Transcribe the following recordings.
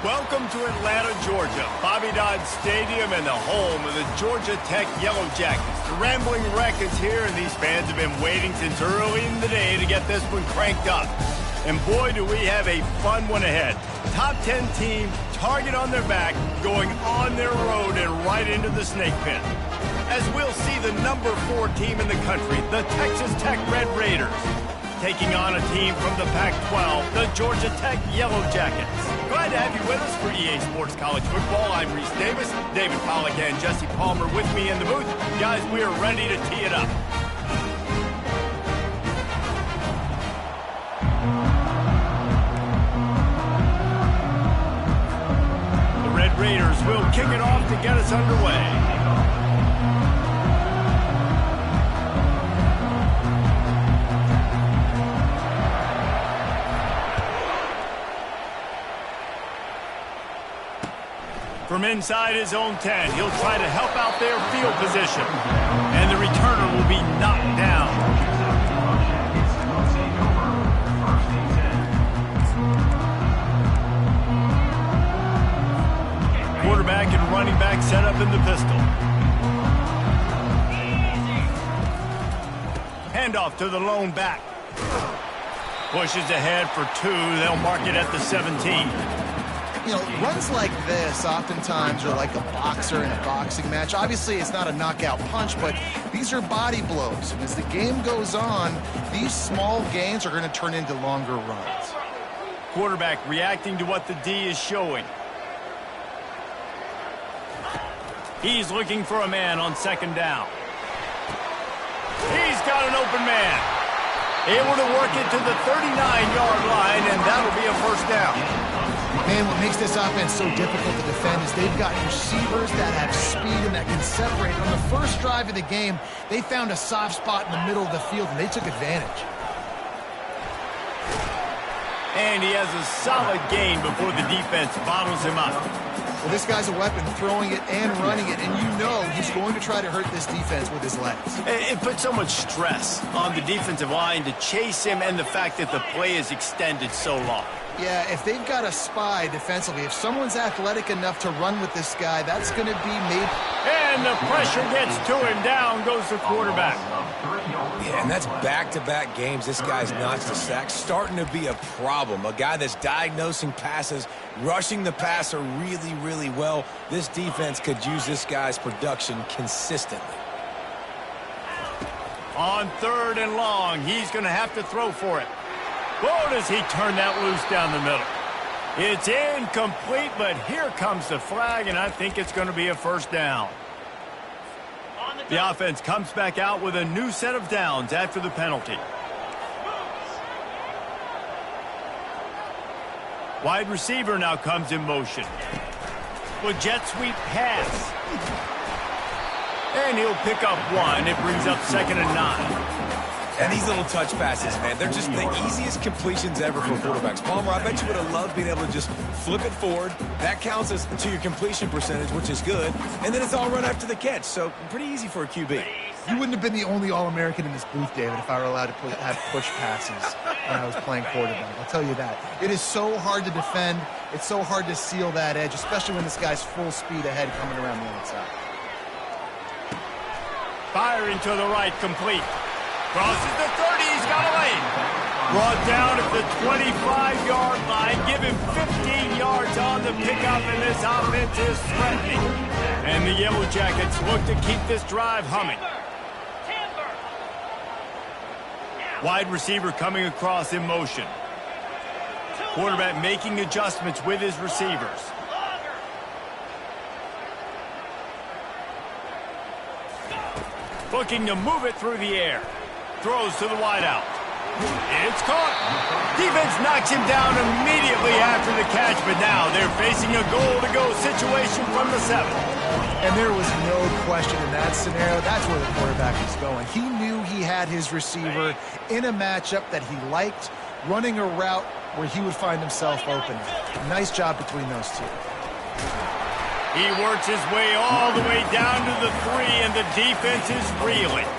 Welcome to Atlanta, Georgia, Bobby Dodd Stadium and the home of the Georgia Tech Yellow Jackets. The Rambling Wreck is here, and these fans have been waiting since early in the day to get this one cranked up. And boy, do we have a fun one ahead. Top 10 team, target on their back, going on their road and right into the snake pit. As we'll see the number 4 team in the country, the Texas Tech Red Raiders, taking on a team from the Pac-12, the Georgia Tech Yellow Jackets. Glad to have you with us for EA Sports College Football. I'm Reese Davis, David Pollack and Jesse Palmer with me in the booth. Guys, we are ready to tee it up. The Red Raiders will kick it off to get us underway. From inside his own 10, he'll try to help out their field position. And the returner will be knocked down. Quarterback and running back set up in the pistol. Handoff to the lone back. Pushes ahead for 2. They'll mark it at the 17. You know, runs like this oftentimes are like a boxer in a boxing match. Obviously, it's not a knockout punch, but these are body blows. And as the game goes on, these small gains are going to turn into longer runs. Quarterback reacting to what the D is showing. He's looking for a man on second down. He's got an open man. Able to work it to the 39-yard line, and that'll be a first down. Man, what makes this offense so difficult to defend is they've got receivers that have speed and that can separate. On the first drive of the game, they found a soft spot in the middle of the field, and they took advantage. And he has a solid gain before the defense bottles him up. Well, this guy's a weapon, throwing it and running it, and you know he's going to try to hurt this defense with his legs. It puts so much stress on the defensive line to chase him, and the fact that the play is extended so long. Yeah, if they've got a spy defensively, if someone's athletic enough to run with this guy, that's going to be maybe. And the pressure gets to him. Down goes the quarterback. Yeah, and that's back-to-back games. This guy's notched a sack, starting to be a problem. A guy that's diagnosing passes, rushing the passer really, really well. This defense could use this guy's production consistently. On 3rd and long, he's going to have to throw for it. Whoa, does he turn that loose down the middle? It's incomplete, but here comes the flag, and I think it's going to be a first down. The offense comes back out with a new set of downs after the penalty. Wide receiver now comes in motion. With jet sweep pass. And he'll pick up 1. It brings up 2nd and 9. And these little touch passes, man, they're just the easiest completions ever for quarterbacks. Palmer, I bet you would have loved being able to just flip it forward. That counts as to your completion percentage, which is good. And then it's all run after the catch, so pretty easy for a QB. You wouldn't have been the only All-American in this booth, David, if I were allowed to have push passes when I was playing quarterback. I'll tell you that. It is so hard to defend. It's so hard to seal that edge, especially when this guy's full speed ahead coming around the outside. Firing to the right, complete. Crosses the 30, he's got a lane. Brought down at the 25-yard line. Give him 15 yards on the pickup, and this offense is threatening. And the Yellow Jackets look to keep this drive humming. Wide receiver coming across in motion. Quarterback making adjustments with his receivers. Looking to move it through the air. Throws to the wideout. It's caught. Defense knocks him down immediately after the catch, but now they're facing a goal-to-go situation from the 7. And there was no question in that scenario. That's where the quarterback was going. He knew he had his receiver in a matchup that he liked, running a route where he would find himself open. Nice job between those two. He works his way all the way down to the 3, and the defense is reeling.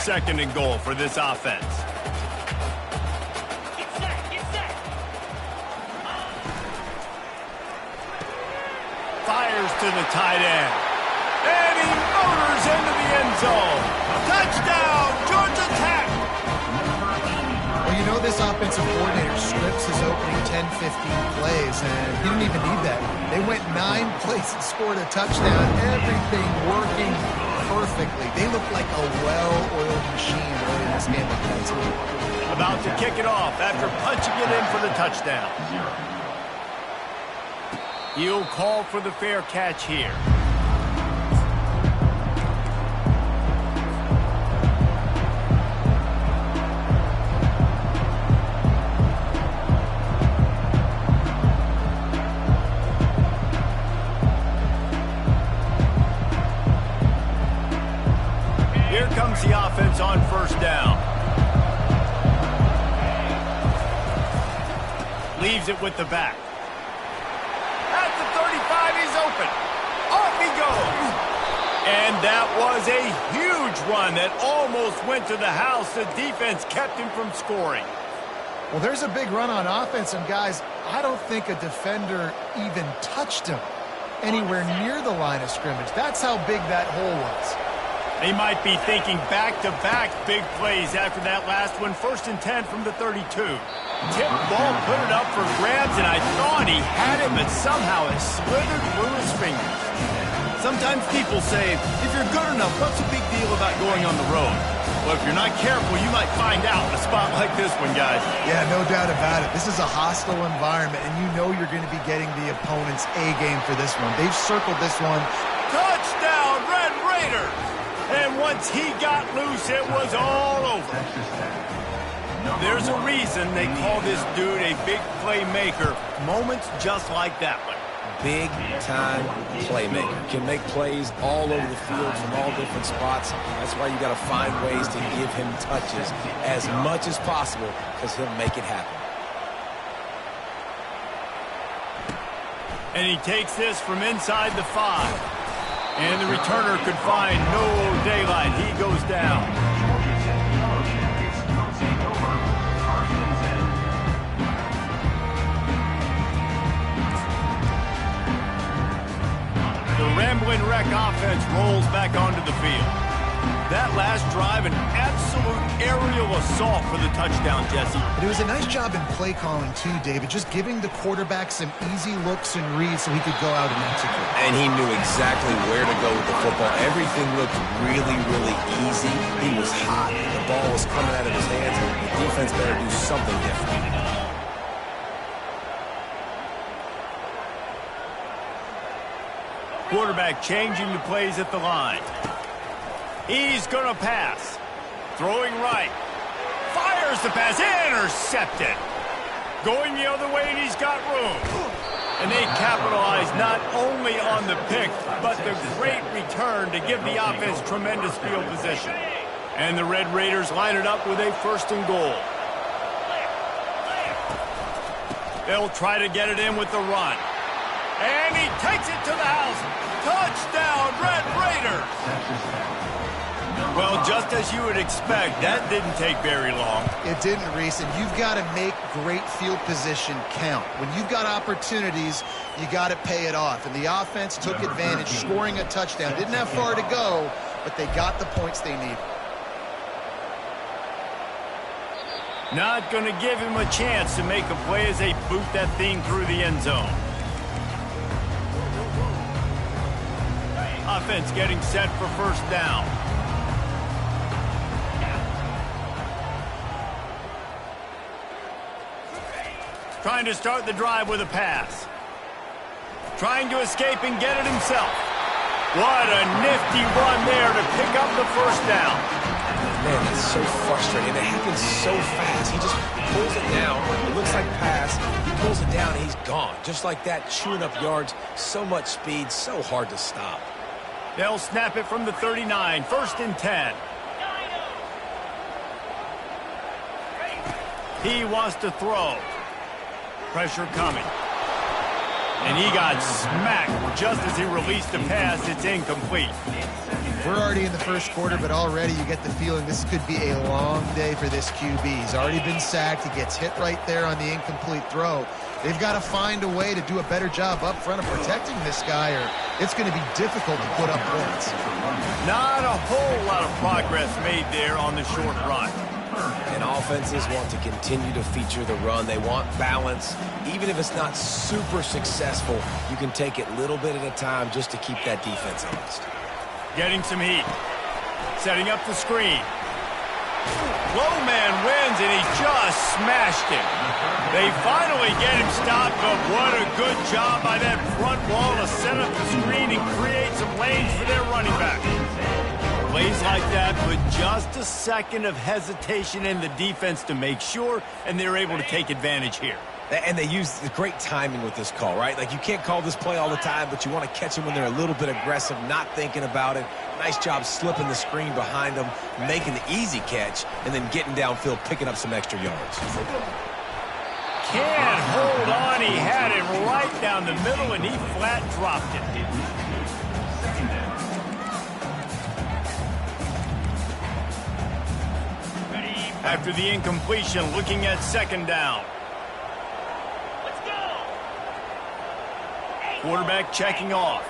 2nd and goal for this offense. fires to the tight end. And he motors into the end zone. Touchdown, Georgia Tech! Well, you know this offensive coordinator scripts his opening 10-15 plays, and he didn't even need that. They went 9 plays and scored a touchdown. Everything working perfectly. They look like a well-oiled machine early in this game. About to kick it off after punching it in for the touchdown. He'll call for the fair catch here. Here comes the offense on first down. Leaves it with the back. At the 35, he's open. Off he goes. And that was a huge run that almost went to the house. The defense kept him from scoring. Well, there's a big run on offense, and guys, I don't think a defender even touched him anywhere near the line of scrimmage. That's how big that hole was. They might be thinking back-to-back big plays after that last one. 1st and 10 from the 32. Tip ball, put it up for grabs, and I thought he had it, but somehow it slithered through his fingers. Sometimes people say, if you're good enough, what's the big deal about going on the road? Well, if you're not careful, you might find out in a spot like this one, guys. Yeah, no doubt about it. This is a hostile environment, and you know you're going to be getting the opponent's A-game for this one. They've circled this one. Touchdown, Red Raiders! And once he got loose, it was all over. There's a reason they call this dude a big playmaker. Moments just like that one. Big-time playmaker. Can make plays all over the field from all different spots. That's why you got to find ways to give him touches as much as possible, because he'll make it happen. And he takes this from inside the 5. And the returner could find no daylight. He goes down. The Rambling Wreck offense rolls back onto the field. That last drive, an absolute aerial assault for the touchdown, Jesse. But it was a nice job in play calling too, David, just giving the quarterback some easy looks and reads so he could go out and execute. And he knew exactly where to go with the football. Everything looked really, really easy. He was hot. The ball was coming out of his hands. The defense better do something different. Quarterback changing the plays at the line. He's going to pass. Throwing right. Fires the pass. Intercepted. Going the other way, and he's got room. And they capitalize not only on the pick, but the great return to give the offense tremendous field position. And the Red Raiders line it up with a 1st and goal. They'll try to get it in with the run. And he takes it to the house. Touchdown, Red Raiders! Well, just as you would expect, that didn't take very long. It didn't, Reese, and you've got to make great field position count. When you've got opportunities, you got to pay it off. And the offense took advantage, scoring a touchdown. Didn't have far to go, but they got the points they needed. Not going to give him a chance to make a play as they boot that thing through the end zone. Offense getting set for 1st down. Trying to start the drive with a pass. Trying to escape and get it himself. What a nifty run there to pick up the 1st down. Man, that's so frustrating. It happens so fast. He just pulls it down. It looks like pass. He pulls it down, and he's gone. Just like that, chewing up yards. So much speed, so hard to stop. They'll snap it from the 39. 1st and 10. He wants to throw. Pressure coming. And he got smacked just as he released the pass. It's incomplete. We're already in the first quarter, but already you get the feeling this could be a long day for this QB. He's already been sacked. He gets hit right there on the incomplete throw. They've got to find a way to do a better job up front of protecting this guy, or it's going to be difficult to put up points. Not a whole lot of progress made there on the short run. And offenses want to continue to feature the run. They want balance. Even if it's not super successful, you can take it little bit at a time just to keep that defense honest. Getting some heat. Setting up the screen. Low man wins, and he just smashed him. They finally get him stopped, but what a good job by that front wall to set up the screen and create some lanes for their running back. Plays like that with just a second of hesitation in the defense to make sure, and they're able to take advantage here. And they use the great timing with this call, right? Like, you can't call this play all the time, but you want to catch them when they're a little bit aggressive, not thinking about it. Nice job slipping the screen behind them, making the easy catch, and then getting downfield, picking up some extra yards. Can't hold on. He had it right down the middle, and he flat dropped it. After the incompletion, looking at second down. Quarterback checking off.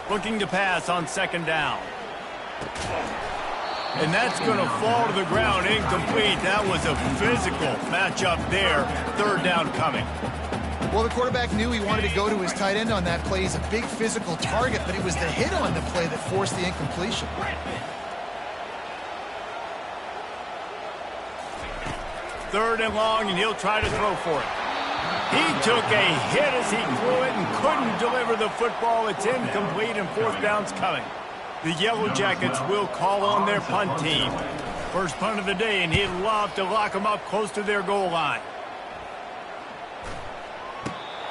Looking to pass on second down. And that's going to fall to the ground incomplete. That was a physical matchup there. Third down coming. Well, the quarterback knew he wanted to go to his tight end on that play. He's a big physical target, but it was the hit on the play that forced the incompletion. Third and long, and he'll try to throw for it. He took a hit as he threw it and couldn't deliver the football. It's incomplete, and fourth down's coming. The Yellow Jackets will call on their punt team. First punt of the day, and he'd love to lock them up close to their goal line.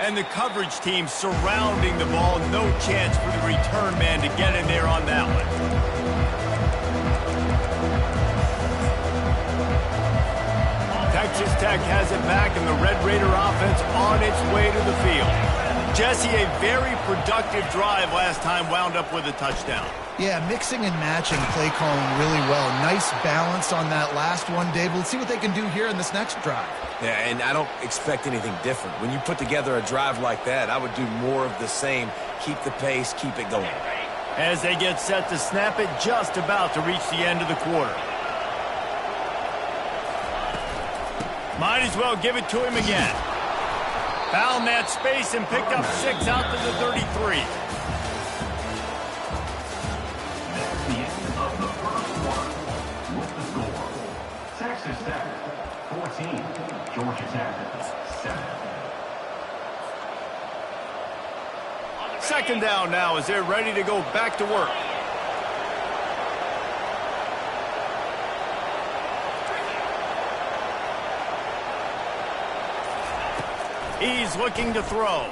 And the coverage team surrounding the ball. No chance for the return man to get in there on that one. Texas Tech has it back, and the Red Raider offense on its way to the field. Jesse, a very productive drive last time, wound up with a touchdown. Yeah, mixing and matching play calling really well. Nice balance on that last one, Dave. Let's see what they can do here in this next drive. Yeah, and I don't expect anything different. When you put together a drive like that, I would do more of the same. Keep the pace, keep it going. As they get set to snap it, just about to reach the end of the quarter. Might as well give it to him again. Found that space and picked up 6 out to the 33. The end of the first quarter with the score. Texas Tech 14, Georgia Tech 7. Second down now as they're ready to go back to work. He's looking to throw.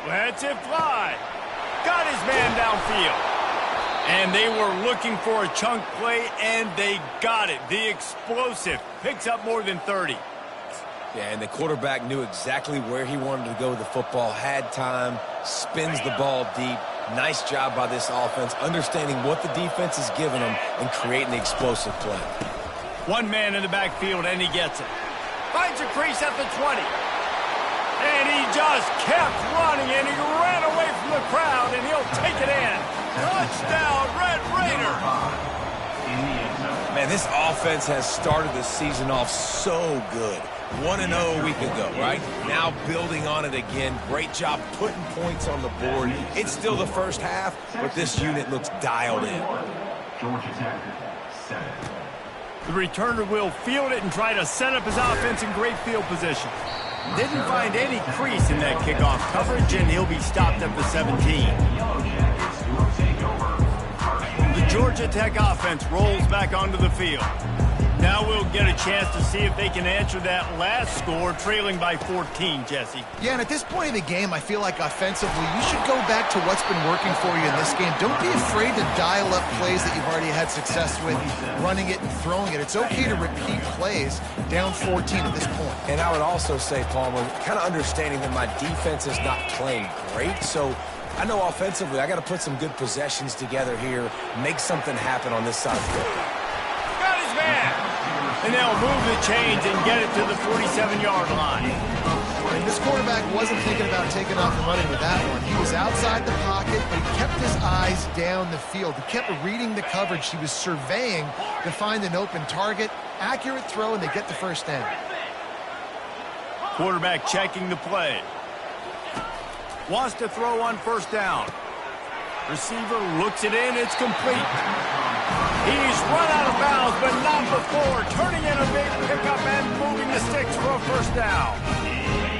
Lets it fly. Got his man downfield. And they were looking for a chunk play, and they got it. The explosive picks up more than 30. Yeah, and the quarterback knew exactly where he wanted to go with the football, had time, spins the ball deep. Nice job by this offense, understanding what the defense is giving them and creating the explosive play. One man in the backfield, and he gets it. Finds a crease at the 20. And he just kept running, and he ran away from the crowd, and he'll take it in. Touchdown, Red Raider. Man, this offense has started the season off so good. 1-0 a week ago, right? Now building on it again. Great job putting points on the board. It's still the first half, but this unit looks dialed in. Georgia Tech 7. The returner will field it and try to set up his offense in great field position. Didn't find any crease in that kickoff coverage, and he'll be stopped at the 17. The Georgia Tech offense rolls back onto the field. Now we'll get a chance to see if they can answer that last score, trailing by 14, Jesse. Yeah, and at this point in the game, I feel like offensively, you should go back to what's been working for you in this game. Don't be afraid to dial up plays that you've already had success with, running it and throwing it. It's okay to repeat plays down 14 at this point. And I would also say, Palmer, kind of understanding that my defense is not playing great, so I know offensively I got to put some good possessions together here, make something happen on this side of the field. Got his man! And they'll move the chains and get it to the 47-yard line. And this quarterback wasn't thinking about taking off and running with that one. He was outside the pocket, but he kept his eyes down the field. He kept reading the coverage. He was surveying to find an open target. Accurate throw, and they get the first down. Quarterback checking the play. Wants to throw on first down. Receiver looks it in. It's complete. He's run out of bounds, but not before. Turning in a big pickup and moving the sticks for a first down.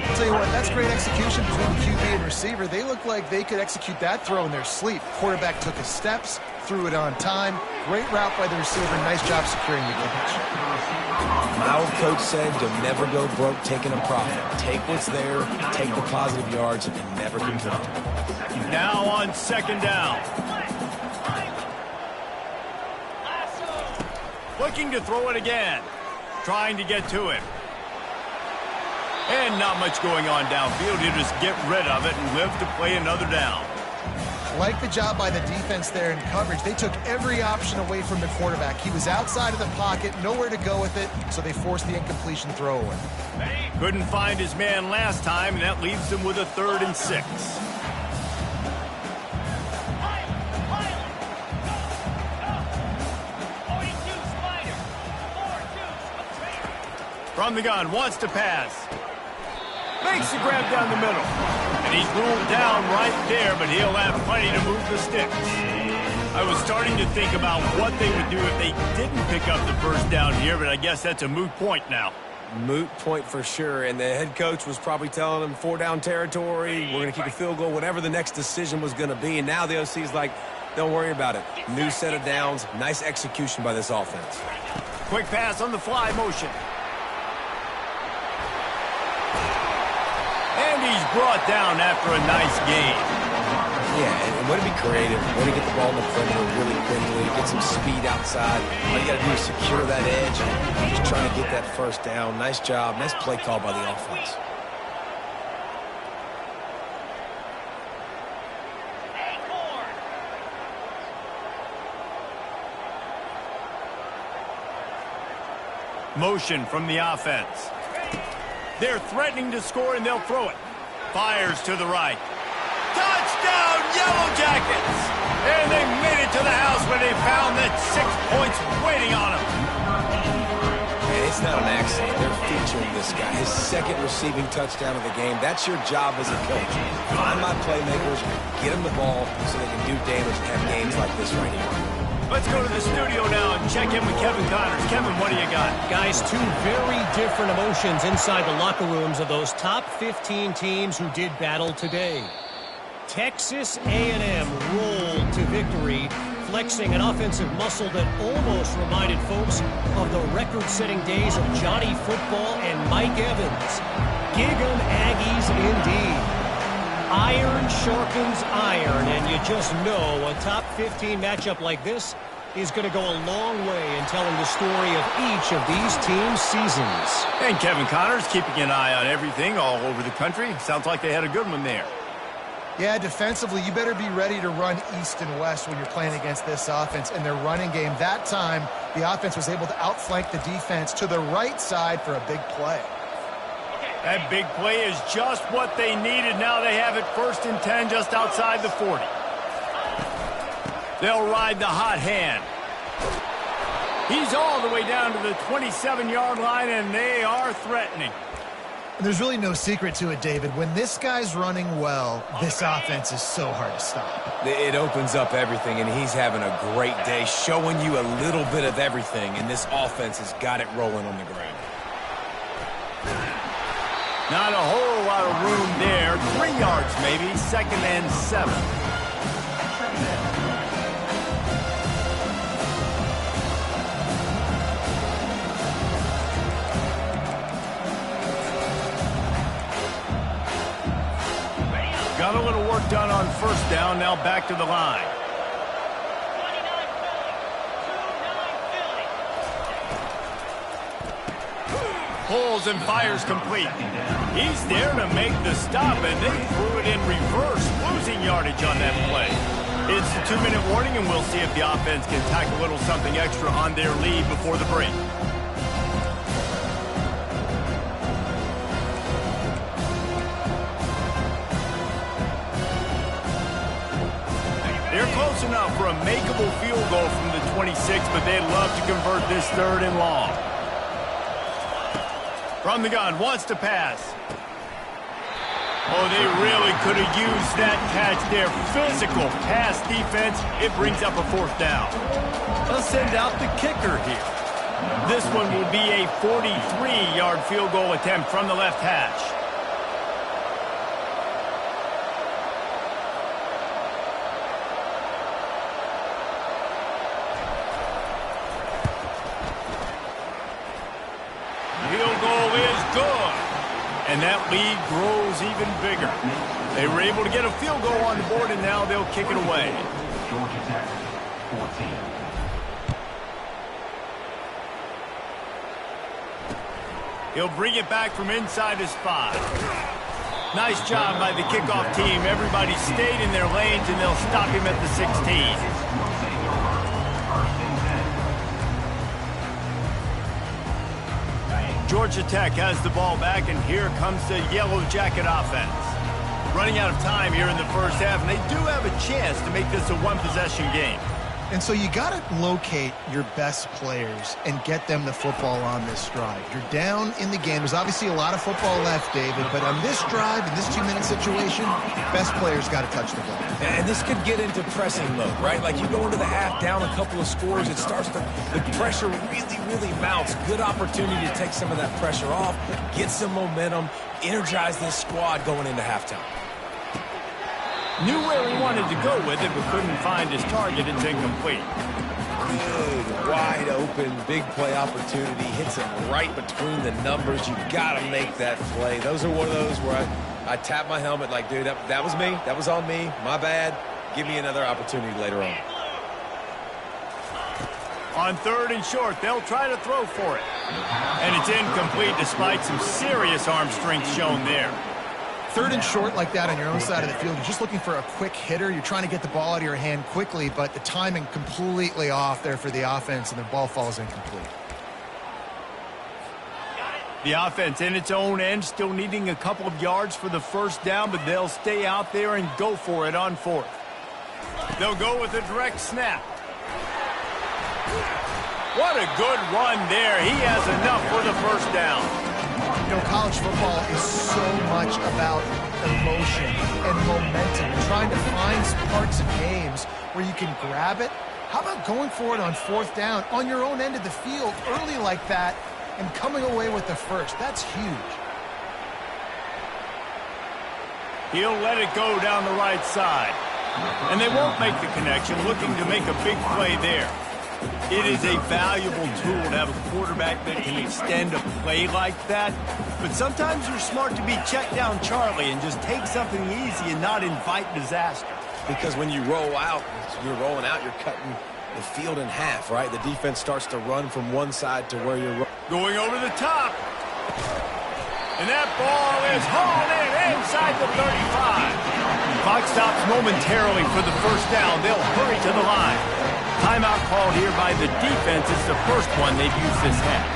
I'll tell you what, that's great execution between QB and receiver. They look like they could execute that throw in their sleep. Quarterback took his steps, threw it on time. Great route by the receiver. Nice job securing the catch. My old coach said you'll never go broke taking a profit. Take what's there, take the positive yards, and never complain. Now on second down. Looking to throw it again. Trying to get to it. And not much going on downfield. He'll just get rid of it and live to play another down. Like the job by the defense there in coverage. They took every option away from the quarterback. He was outside of the pocket, nowhere to go with it, so they forced the incompletion throwaway. Couldn't find his man last time, and that leaves him with a 3rd and 6. From the gun, wants to pass. Makes the grab down the middle. And he's ruled down right there, but he'll have plenty to move the sticks. I was starting to think about what they would do if they didn't pick up the first down here, but I guess that's a moot point now. Moot point for sure, and the head coach was probably telling them 4-down territory, we're going to kick a field goal, whatever the next decision was going to be, and now the OC's like, don't worry about it. New set of downs, nice execution by this offense. Quick pass on the fly motion. And he's brought down after a nice game. Yeah, and way to be creative, way to get the ball in the perimeter really quickly, get some speed outside. All you got to do is secure that edge, just trying to get that first down. Nice job, nice play call by the offense. Motion from the offense. They're threatening to score, and they'll throw it. Fires to the right. Touchdown, Yellow Jackets! And they made it to the house where they found that 6 points waiting on them. And it's not an accident. They're featuring this guy. His 2nd receiving touchdown of the game. That's your job as a coach. Find my playmakers, get them the ball so they can do damage and have games like this right here. Let's go to the studio now and check in with Kevin Connors. Kevin, what do you got? Guys, 2 very different emotions inside the locker rooms of those top 15 teams who did battle today. Texas A&M rolled to victory, flexing an offensive muscle that almost reminded folks of the record-setting days of Johnny Football and Mike Evans. Gig 'em Aggies indeed. Iron sharpens iron, and you just know a top 15 matchup like this is going to go a long way in telling the story of each of these teams' seasons. And Kevin Connors keeping an eye on everything all over the country. Sounds like they had a good one there. Yeah, defensively, you better be ready to run east and west when you're playing against this offense. In their running game, that time, the offense was able to outflank the defense to the right side for a big play. That big play is just what they needed. Now they have it 1st and 10 just outside the 40. They'll ride the hot hand. He's all the way down to the 27-yard line, and they are threatening. And there's really no secret to it, David. When this guy's running well, this offense is so hard to stop. It opens up everything, and he's having a great day, showing you a little bit of everything, and this offense has got it rolling on the ground. Not a whole lot of room there. 3 yards maybe. 2nd and 7. Got a little work done on first down, now back to the line. Pulls and fires complete. He's there to make the stop, and they threw it in reverse, losing yardage on that play. It's a 2-minute warning, and we'll see if the offense can tack a little something extra on their lead before the break. They're close enough for a makeable field goal from the 26, but they'd love to convert this 3rd and long. From the gun, wants to pass. Oh, they really could have used that catch there. Physical pass defense. It brings up a 4th down. They'll send out the kicker here. This one will be a 43-yard field goal attempt from the left hash. And that lead grows even bigger. They were able to get a field goal on the board, and now they'll kick it away. Georgia Tech, 14. He'll bring it back from inside his 5. Nice job by the kickoff team. Everybody stayed in their lanes, and they'll stop him at the 16. Georgia Tech has the ball back, and here comes the Yellow Jacket offense. Running out of time here in the first half, and they do have a chance to make this a one-possession game. And so you got to locate your best players and get them the football on this drive. You're down in the game. There's obviously a lot of football left, David, but on this drive, in this 2-minute situation, best players got to touch the ball. And this could get into pressing mode, right? Like you go into the half down a couple of scores, it starts to, the pressure really mounts. Good opportunity to take some of that pressure off, get some momentum, energize this squad going into halftime. Knew where he wanted to go with it, but couldn't find his target. It's incomplete. Good, wide open, big play opportunity. Hits him right between the numbers. You got to make that play. Those are one of those where I tap my helmet like, dude, that was me. That was on me. My bad. Give me another opportunity later on. On 3rd and short, they'll try to throw for it. And it's incomplete despite some serious arm strength shown there. 3rd and short like that on your own side of the field, you're just looking for a quick hitter. You're trying to get the ball out of your hand quickly, but the timing completely off there for the offense, and the ball falls incomplete. The offense in its own end, still needing a couple of yards for the first down, but they'll stay out there and go for it on 4th. They'll go with a direct snap. What a good run there. He has enough for the first down. You know, college football is so much about emotion and momentum, and trying to find parts of games where you can grab it. How about going for it on 4th down on your own end of the field early like that and coming away with the first? That's huge. He'll let it go down the right side. And they won't make the connection, looking to make a big play there. It is a valuable tool to have a quarterback that can extend a play like that. But sometimes you're smart to be check down Charlie and just take something easy and not invite disaster. Because when you roll out, you're rolling out, you're cutting the field in half, right? The defense starts to run from one side to where you're going over the top. And that ball is hauled in inside the 35. Clock stops momentarily for the first down. They'll hurry to the line. Timeout called here by the defense. It's the first one they've used this half.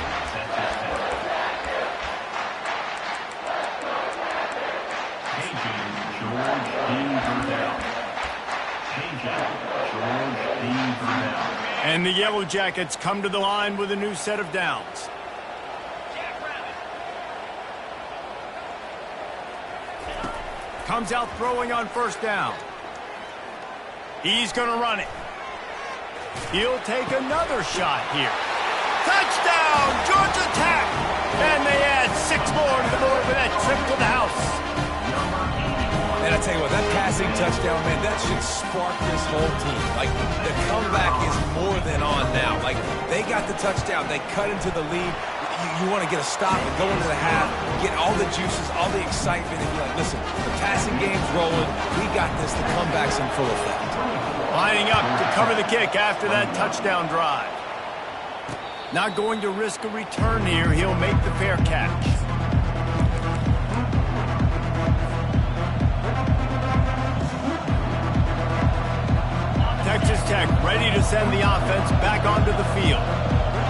And the Yellow Jackets come to the line with a new set of downs. Comes out throwing on first down. He's going to run it. He'll take another shot here. Touchdown, Georgia Tech! And they add 6 more to the board with that trip to the house. And I tell you what, that passing touchdown, man, that should spark this whole team. Like, the comeback is more than on now. Like, they got the touchdown. They cut into the lead. You you want to get a stop and go into the half, get all the juices, all the excitement, and be like, listen, the passing game's rolling. We got this. The comeback's in full effect. Lining up to cover the kick after that touchdown drive. Not going to risk a return here. He'll make the fair catch. Texas Tech ready to send the offense back onto the field.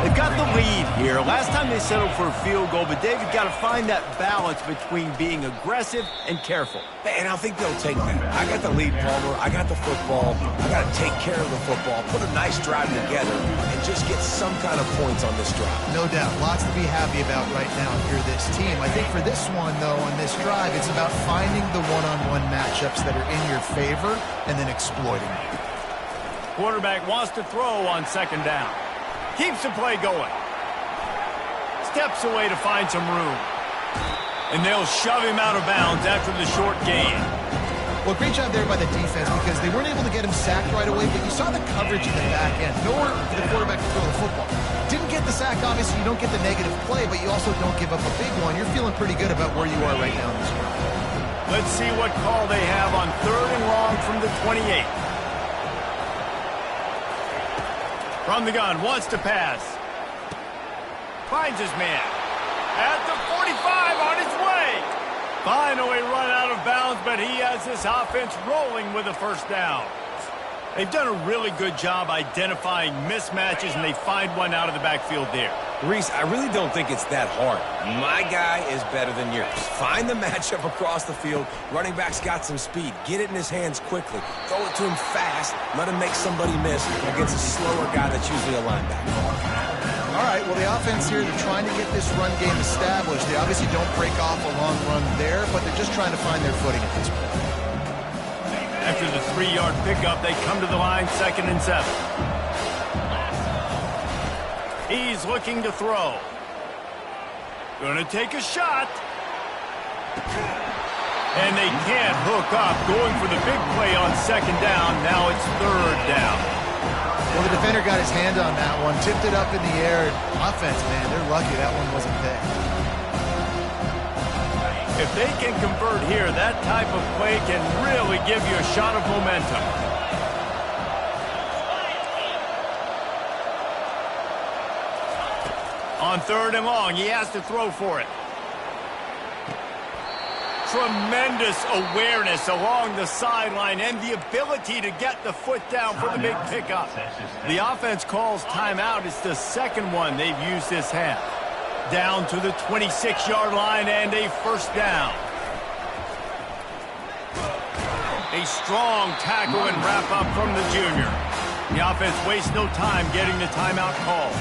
They've got the lead here. Last time they settled for a field goal, but David got to find that balance between being aggressive and careful. And I think they'll take that. I got the lead, Palmer. I got the football. I got to take care of the football, put a nice drive together, and just get some kind of points on this drive. No doubt. Lots to be happy about right now if you're this team. I think for this one, though, on this drive, it's about finding the one-on-one matchups that are in your favor and then exploiting them. Quarterback wants to throw on second down. Keeps the play going. Steps away to find some room. And they'll shove him out of bounds after the short gain. Well, great job there by the defense because they weren't able to get him sacked right away, but you saw the coverage in the back end. Nowhere for the quarterback to throw the football. Didn't get the sack, obviously. You don't get the negative play, but you also don't give up a big one. You're feeling pretty good about where you are right now in this game. Let's see what call they have on 3rd and long from the 28. From the gun, wants to pass. Finds his man. At the 45, on his way. Finally run out of bounds, but he has this offense rolling with a first down. They've done a really good job identifying mismatches, and they find one out of the backfield there. Reese, I really don't think it's that hard. My guy is better than yours. Find the matchup across the field. Running back's got some speed. Get it in his hands quickly. Throw it to him fast. Let him make somebody miss against a slower guy that's usually a linebacker. All right, well, the offense here, they're trying to get this run game established. They obviously don't break off a long run there, but they're just trying to find their footing at this point. After the 3-yard pickup, they come to the line 2nd and 7. He's looking to throw. Gonna take a shot. And they can't hook up. Going for the big play on 2nd down. Now it's 3rd down. Well, the defender got his hand on that one, tipped it up in the air. Offense, man, they're lucky that one wasn't picked. If they can convert here, that type of play can really give you a shot of momentum. On 3rd and long, he has to throw for it. Tremendous awareness along the sideline and the ability to get the foot down for the big pickup. The offense calls timeout. It's the second one they've used this half. Down to the 26-yard line and a first down. A strong tackle and wrap up from the junior. The offense wastes no time getting the timeout call.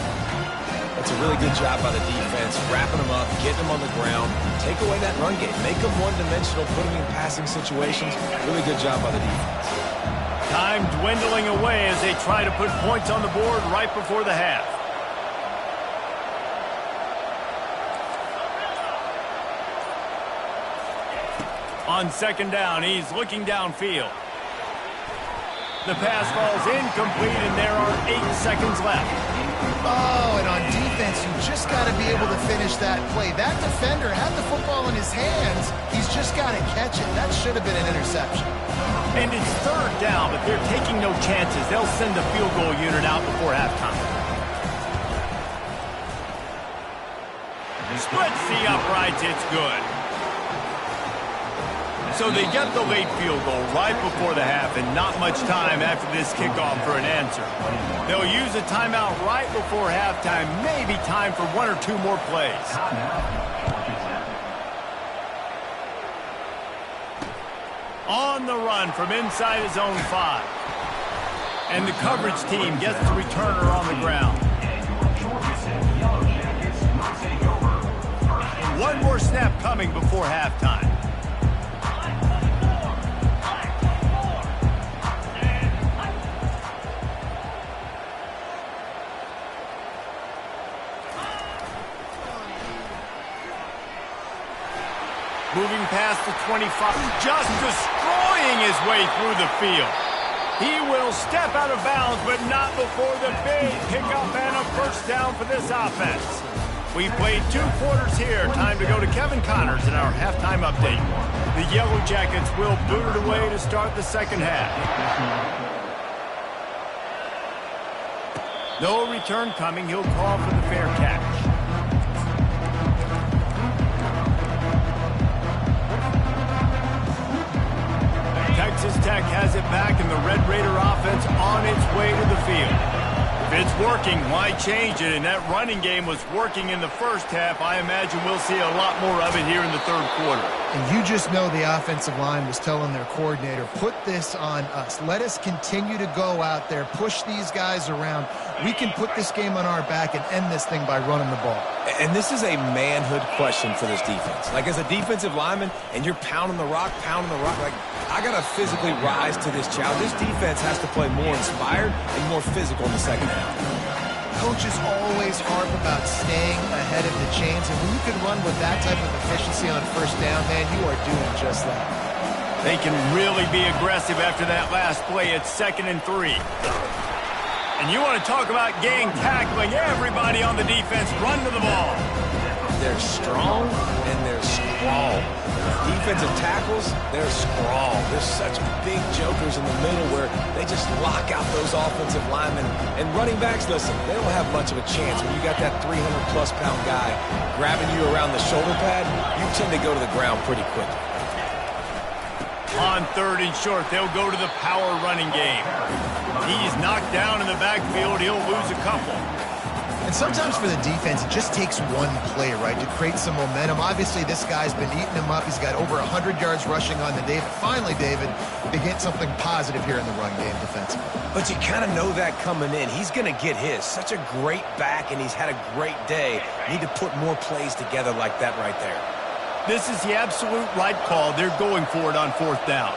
That's a really good job by the defense, wrapping them up, getting them on the ground, take away that run game, make them one-dimensional, put them in passing situations. Really good job by the defense. Time dwindling away as they try to put points on the board right before the half. On 2nd down, he's looking downfield. The pass falls incomplete, and there are 8 seconds left. Oh, and on defense, you just got to be able to finish that play. That defender had the football in his hands. He's just got to catch it. That should have been an interception. And it's 3rd down, but they're taking no chances. They'll send the field goal unit out before halftime. Splits the uprights. It's good. So they get the late field goal right before the half and not much time after this kickoff for an answer. They'll use a timeout right before halftime, maybe time for 1 or 2 more plays. On the run from inside his own 5. And the coverage team gets the returner on the ground. One more snap coming before halftime. Moving past the 25, just destroying his way through the field. He will step out of bounds, but not before the big pickup and a first down for this offense. We played 2 quarters here. Time to go to Kevin Connors in our halftime update. The Yellow Jackets will boot it away to start the second half. No return coming. He'll call for the fair catch. Texas Tech has it back, and the Red Raider offense on its way to the field. If it's working, why change it? And that running game was working in the first half. I imagine we'll see a lot more of it here in the third quarter. And you just know the offensive line was telling their coordinator, put this on us. Let us continue to go out there, push these guys around. We can put this game on our back and end this thing by running the ball. And this is a manhood question for this defense. Like, as a defensive lineman, and you're pounding the rock, like, I got to physically rise to this challenge. This defense has to play more inspired and more physical in the second half. Coaches always harp about staying ahead of the chains, and when you can run with that type of efficiency on first down, man, you are doing just that. They can really be aggressive after that last play. It's 2nd and 3. And you want to talk about gang tackling. Everybody on the defense run to the ball. They're strong and they're strong. Defensive tackles, they're strong. There's such big jokers in the middle where they just lock out those offensive linemen. And running backs, listen, they don't have much of a chance. When you got that 300-plus pound guy grabbing you around the shoulder pad, you tend to go to the ground pretty quickly. On 3rd and short, they'll go to the power running game. He's knocked down in the backfield. He'll lose a couple. And sometimes for the defense, it just takes one play, right, to create some momentum. Obviously, this guy's been eating him up. He's got over 100 yards rushing on the day. But finally, David, they get something positive here in the run game defensively. But you kind of know that coming in. He's going to get his. Such a great back, and he's had a great day. Need to put more plays together like that right there. This is the absolute right call. They're going for it on 4th down.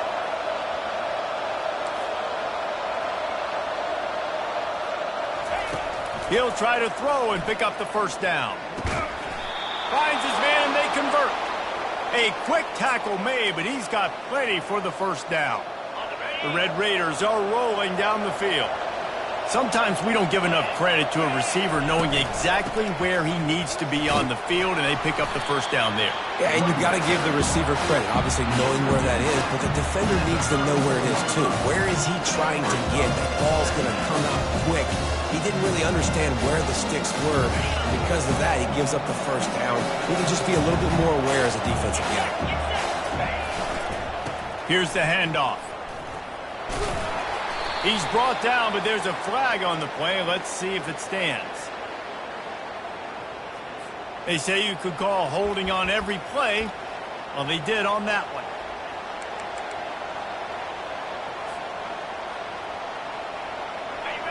He'll try to throw and pick up the first down. Finds his man, and they convert. A quick tackle made, but he's got plenty for the first down. The Red Raiders are rolling down the field. Sometimes we don't give enough credit to a receiver knowing exactly where he needs to be on the field, and they pick up the first down there. Yeah, and you've got to give the receiver credit, obviously knowing where that is, but the defender needs to know where it is too. Where is he trying to get? That ball's going to come out quick. He didn't really understand where the sticks were. Because of that, he gives up the first down. We can just be a little bit more aware as a defensive guy. Here's the handoff. He's brought down, but there's a flag on the play. Let's see if it stands. They say you could call holding on every play. Well, they did on that one.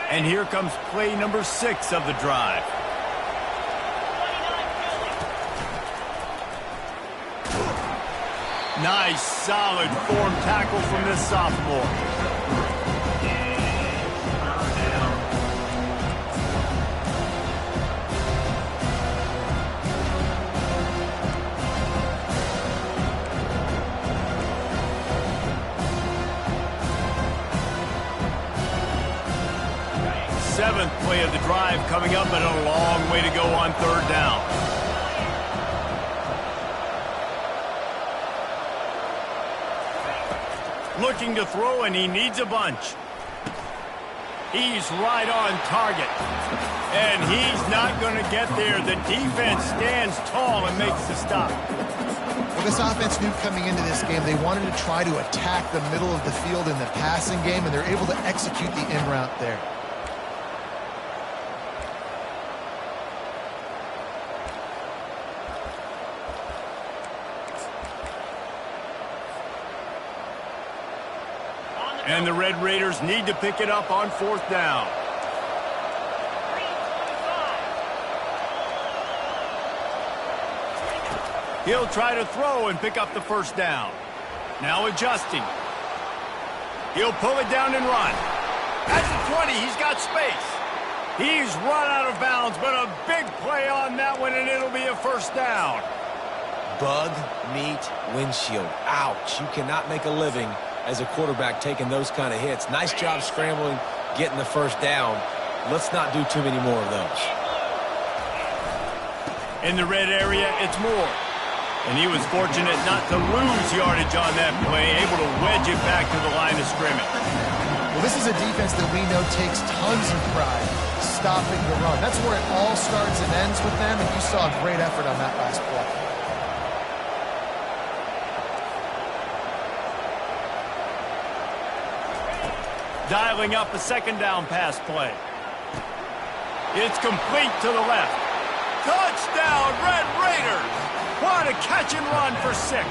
And here comes play number 6 of the drive. Nice, solid form tackle from this sophomore. Seventh play of the drive coming up, and a long way to go on 3rd down. Looking to throw, and he needs a bunch. He's right on target. And he's not going to get there. The defense stands tall and makes the stop. Well, this offense knew coming into this game they wanted to try to attack the middle of the field in the passing game, and they're able to execute the in route there. And the Red Raiders need to pick it up on 4th down. He'll try to throw and pick up the first down. Now adjusting. He'll pull it down and run. At the 20, he's got space. He's run out of bounds, but a big play on that one, and it'll be a first down. Bug meat windshield. Ouch. You cannot make a living as a quarterback taking those kind of hits. Nice job scrambling, getting the first down. Let's not do too many more of those. In the red area, it's Moore. And he was fortunate not to lose yardage on that play, able to wedge it back to the line of scrimmage. Well, this is a defense that we know takes tons of pride stopping the run. That's where it all starts and ends with them, and you saw a great effort on that last play. Dialing up a second down pass play. It's complete to the left. Touchdown, Red Raiders! What a catch and run for 6.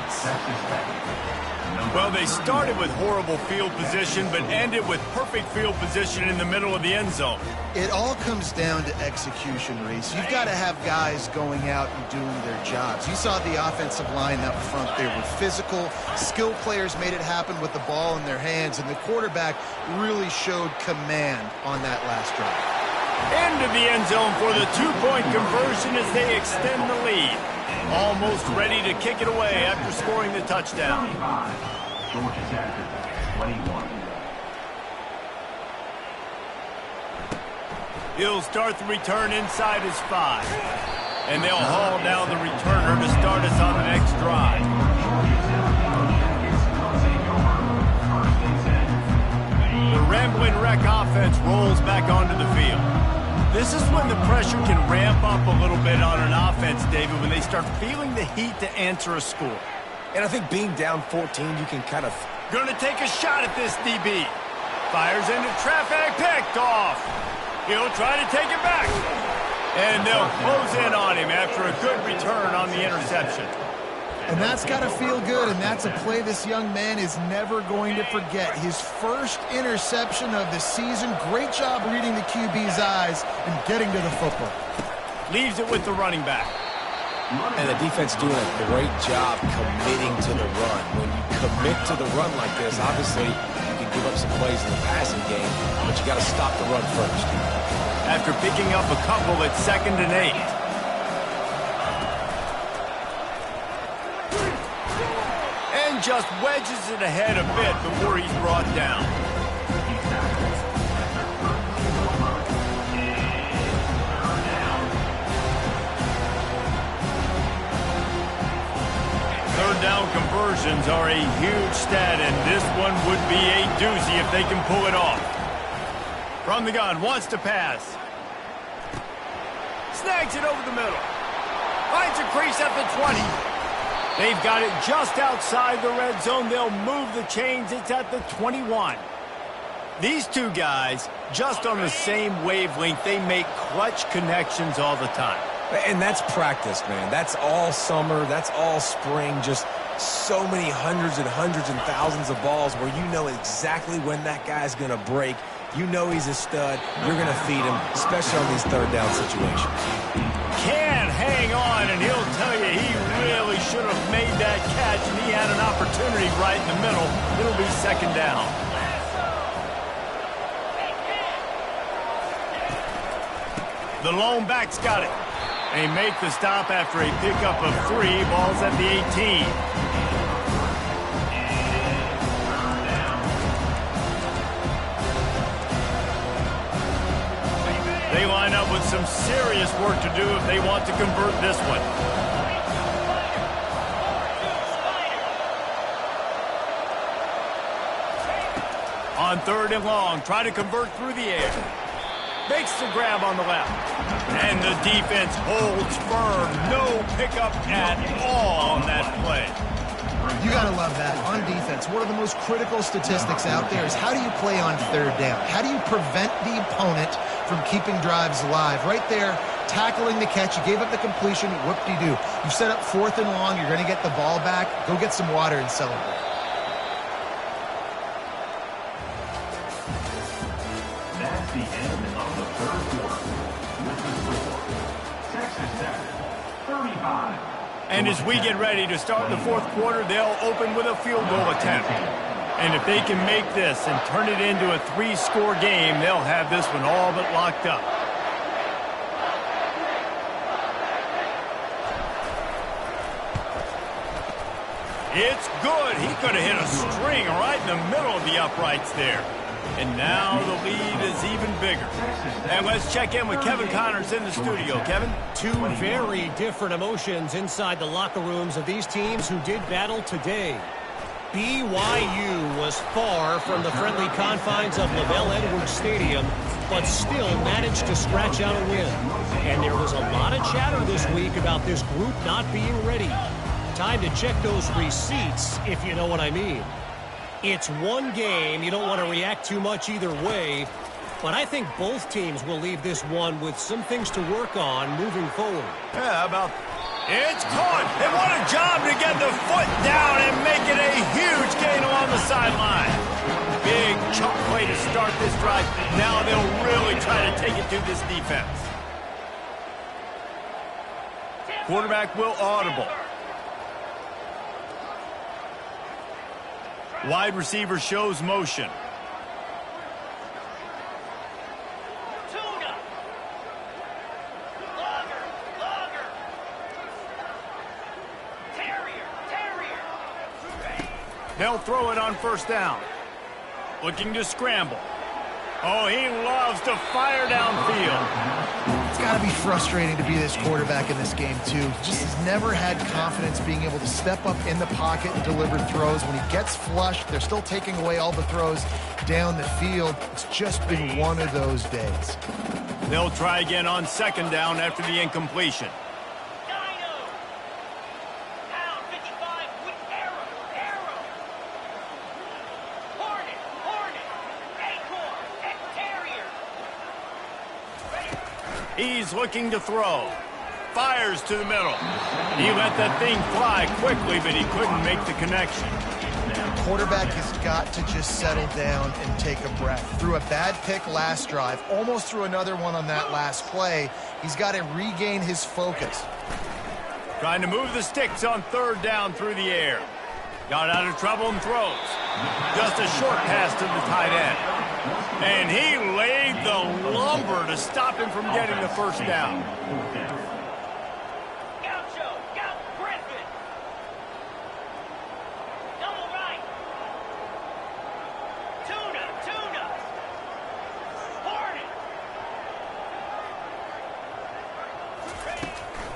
Well, they started with horrible field position, but ended with perfect field position in the middle of the end zone. It all comes down to execution, Reese. You've got to have guys going out and doing their jobs. You saw the offensive line up front. They were physical. Skill players made it happen with the ball in their hands, and the quarterback really showed command on that last drive. Into the end zone for the 2-point conversion as they extend the lead. Almost ready to kick it away after scoring the touchdown. Georgia Tech, 21. He'll start the return inside his 5. And they'll haul down the returner to start us on the next drive. The Rambling Wreck offense rolls back onto the field. This is when the pressure can ramp up a little bit on an offense, David, when they start feeling the heat to answer a score. And I think being down 14, you can kind of... Gonna take a shot at this DB. Fires into traffic, picked off. He'll try to take it back. And they'll close in on him after a good return on the interception. And that's got to feel good, and that's a play this young man is never going to forget. His first interception of the season. Great job reading the QB's eyes and getting to the football. Leaves it with the running back. And the defense doing a great job committing to the run. When you commit to the run like this, obviously you can give up some plays in the passing game, but you got to stop the run first. After picking up a couple at 2nd and 8. And just wedges it ahead a bit before he's brought down. Third down conversions are a huge stat, and this one would be a doozy if they can pull it off. From the gun, wants to pass. Snags it over the middle. Finds a crease at the 20. They've got it just outside the red zone. They'll move the chains. It's at the 21. These two guys, just on the same wavelength, they make clutch connections all the time. And that's practice, man. That's all summer. That's all spring. Just so many hundreds and thousands of balls where you know exactly when that guy's going to break. You know he's a stud. You're going to feed him, especially on these third down situations. Can hang on, and he'll tell you he really should have made that catch, and he had an opportunity right in the middle. It'll be 2nd down. The lone back's got it. They make the stop after a pickup of 3. Ball's at the 18. They line up with some serious work to do if they want to convert this one. On 3rd and long, try to convert through the air. Makes the grab on the left. And the defense holds firm. No pickup at all on that play. You got to love that. On defense, one of the most critical statistics out there is how do you play on 3rd down? How do you prevent the opponent from keeping drives alive? Right there, tackling the catch. You gave up the completion. Whoop-de-doo. You set up 4th and long. You're going to get the ball back. Go get some water and celebrate. That's the end of the 3rd quarter. With the score, Texas Tech, 35. And as we get ready to start the 4th quarter, they'll open with a field goal attempt. And if they can make this and turn it into a 3-score game, they'll have this one all but locked up. It's good. He could have hit a string right in the middle of the uprights there. And now the lead is even bigger. And let's check in with Kevin Connors in the studio. Kevin? Two very different emotions inside the locker rooms of these teams who did battle today. BYU was far from the friendly confines of LaVell Edwards Stadium, but still managed to scratch out a win. And there was a lot of chatter this week about this group not being ready. Time to check those receipts, if you know what I mean. It's one game. You don't want to react too much either way, but I think both teams will leave this one with some things to work on moving forward. Yeah, about... It's caught, and what a job to get the foot down and make it a huge gain along the sideline. Big chunk play to start this drive. Now they'll really try to take it to this defense. Quarterback will audible. Wide receiver shows motion. They'll throw it on first down. Looking to scramble. Oh, he loves to fire downfield. It's got to be frustrating to be this quarterback in this game, too. Just has never had confidence being able to step up in the pocket and deliver throws. When he gets flushed, they're still taking away all the throws down the field. It's just been one of those days. They'll try again on second down after the incompletion. He's looking to throw. Fires to the middle. He let that thing fly quickly, but he couldn't make the connection. Quarterback has got to just settle down and take a breath. Threw a bad pick last drive, almost threw another one on that last play. He's got to regain his focus. Trying to move the sticks on third down through the air. Got out of trouble and throws. Just a short pass to the tight end. And he laid the lumber to stop him from getting the first down.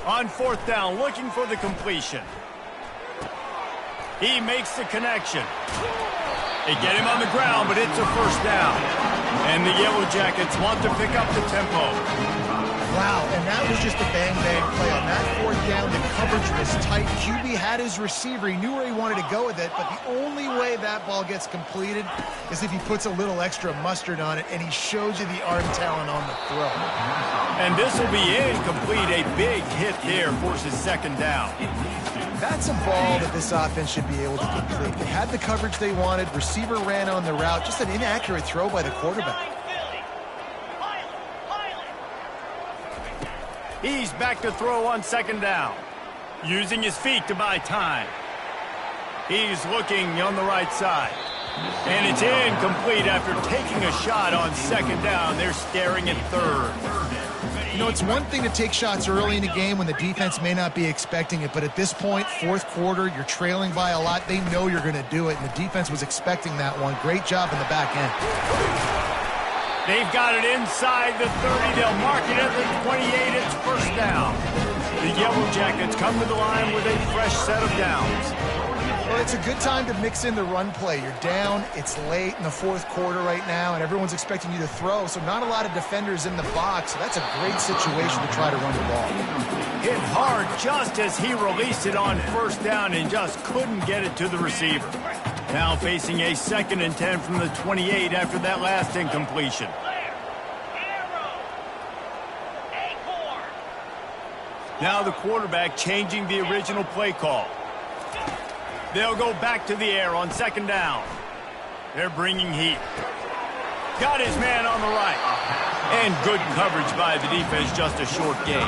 On fourth down, looking for the completion. He makes the connection. They get him on the ground, but it's a first down. And the Yellow Jackets want to pick up the tempo. Wow, and that was just a bang-bang play. On that fourth down, the coverage was tight. QB had his receiver. He knew where he wanted to go with it, but the only way that ball gets completed is if he puts a little extra mustard on it, and he shows you the arm talent on the throw. And this will be incomplete. A big hit there forces second down. That's a ball that this offense should be able to complete. They had the coverage they wanted. Receiver ran on the route. Just an inaccurate throw by the quarterback. He's back to throw on second down. Using his feet to buy time. He's looking on the right side. And it's incomplete after taking a shot on second down. They're staring at third. You know, it's one thing to take shots early in the game when the defense may not be expecting it, but at this point, fourth quarter, you're trailing by a lot. They know you're going to do it, and the defense was expecting that one. Great job in the back end. They've got it inside the 30. They'll mark it at the 28. It's first down. The Yellow Jackets come to the line with a fresh set of downs. Well, it's a good time to mix in the run play. You're down, it's late in the fourth quarter right now, and everyone's expecting you to throw, so not a lot of defenders in the box. So that's a great situation to try to run the ball. Hit hard just as he released it on first down and just couldn't get it to the receiver. Now facing a 2nd and 10 from the 28 after that last incompletion. Now the quarterback changing the original play call. They'll go back to the air on second down. They're bringing heat. Got his man on the right. And good coverage by the defense, just a short gain.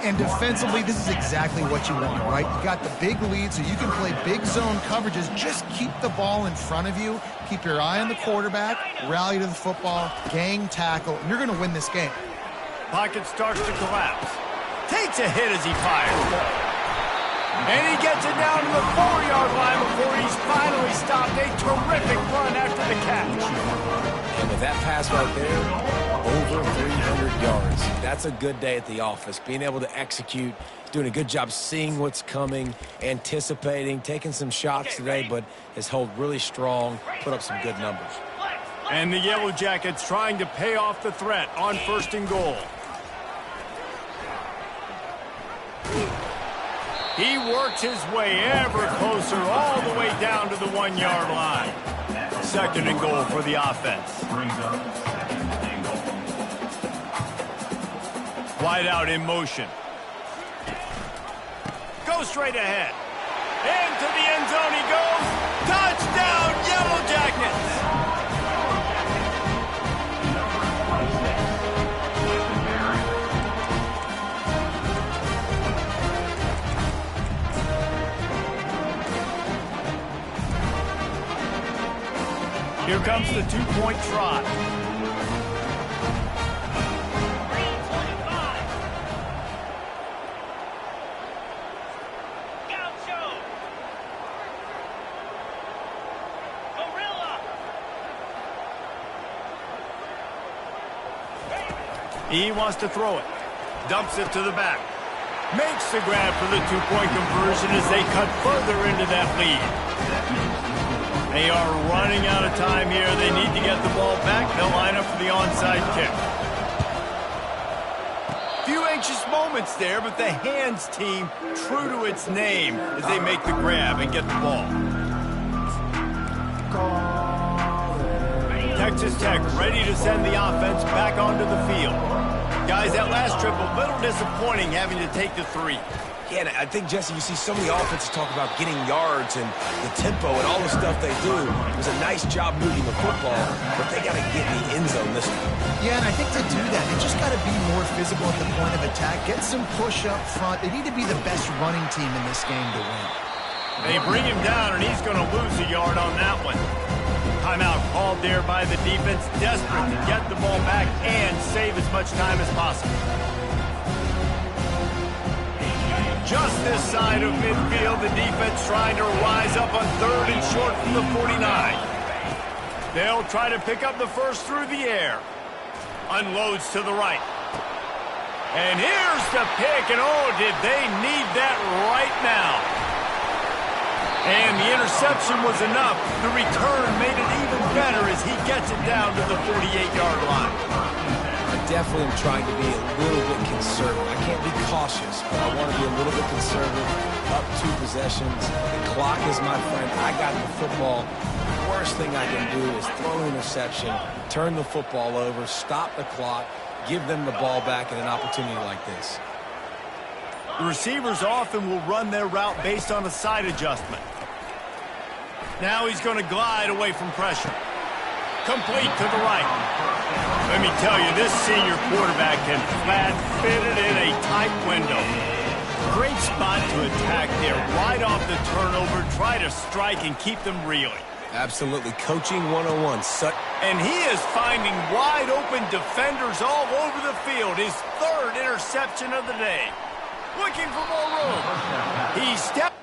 And defensively, this is exactly what you want, right? You got the big lead, so you can play big zone coverages. Just keep the ball in front of you. Keep your eye on the quarterback. Rally to the football. Gang tackle. And you're going to win this game. Pocket starts to collapse. Takes a hit as he fires. And he gets it down to the 4-yard line before he's finally stopped. A terrific run after the catch. And with that pass right there, over 300 yards. That's a good day at the office. Being able to execute, doing a good job seeing what's coming, anticipating, taking some shots today, but has held really strong, put up some good numbers. And the Yellow Jackets trying to pay off the threat on 1st and goal. He works his way ever closer all the way down to the 1-yard line. 2nd and goal for the offense. Wide out in motion. Go straight ahead. Into the end zone he goes. Touchdown, Yellow Jackets! Here comes the 2-point try. He wants to throw it. Dumps it to the back. Makes the grab for the 2-point conversion as they cut further into that lead. They are running out of time here. They need to get the ball back. They'll line up for the onside kick. Few anxious moments there, but the hands team true to its name as they make the grab and get the ball. Texas Tech ready to send the offense back onto the field. Guys, that last trip a little disappointing having to take the 3. Yeah, and I think, Jesse, you see so many offenses talk about getting yards and the tempo and all the stuff they do. It was a nice job moving the football, but they got to get in the end zone this time. Yeah, and I think to do that, they just got to be more physical at the point of attack. Get some push up front. They need to be the best running team in this game to win. They bring him down, and he's going to lose a yard on that one. Timeout called there by the defense, desperate to get the ball back and save as much time as possible. Just this side of midfield, the defense trying to rise up on 3rd and short from the 49. They'll try to pick up the first through the air. Unloads to the right. And here's the pick, and oh, did they need that right now. And the interception was enough. The return made it even better as he gets it down to the 48-yard line. I definitely am trying to be a little bit conservative. I can't be cautious, but I want to be a little bit conservative. Up 2 possessions. The clock is my friend. I got the football. The worst thing I can do is throw an interception, turn the football over, stop the clock, give them the ball back in an opportunity like this. The receivers often will run their route based on a side adjustment. Now he's going to glide away from pressure. Complete to the right. Let me tell you, this senior quarterback can flat fit it in a tight window. Great spot to attack there. Right off the turnover, try to strike and keep them reeling. Absolutely. Coaching 101. And he is finding wide open defenders all over the field. His 3rd interception of the day. Looking for more room. He stepped.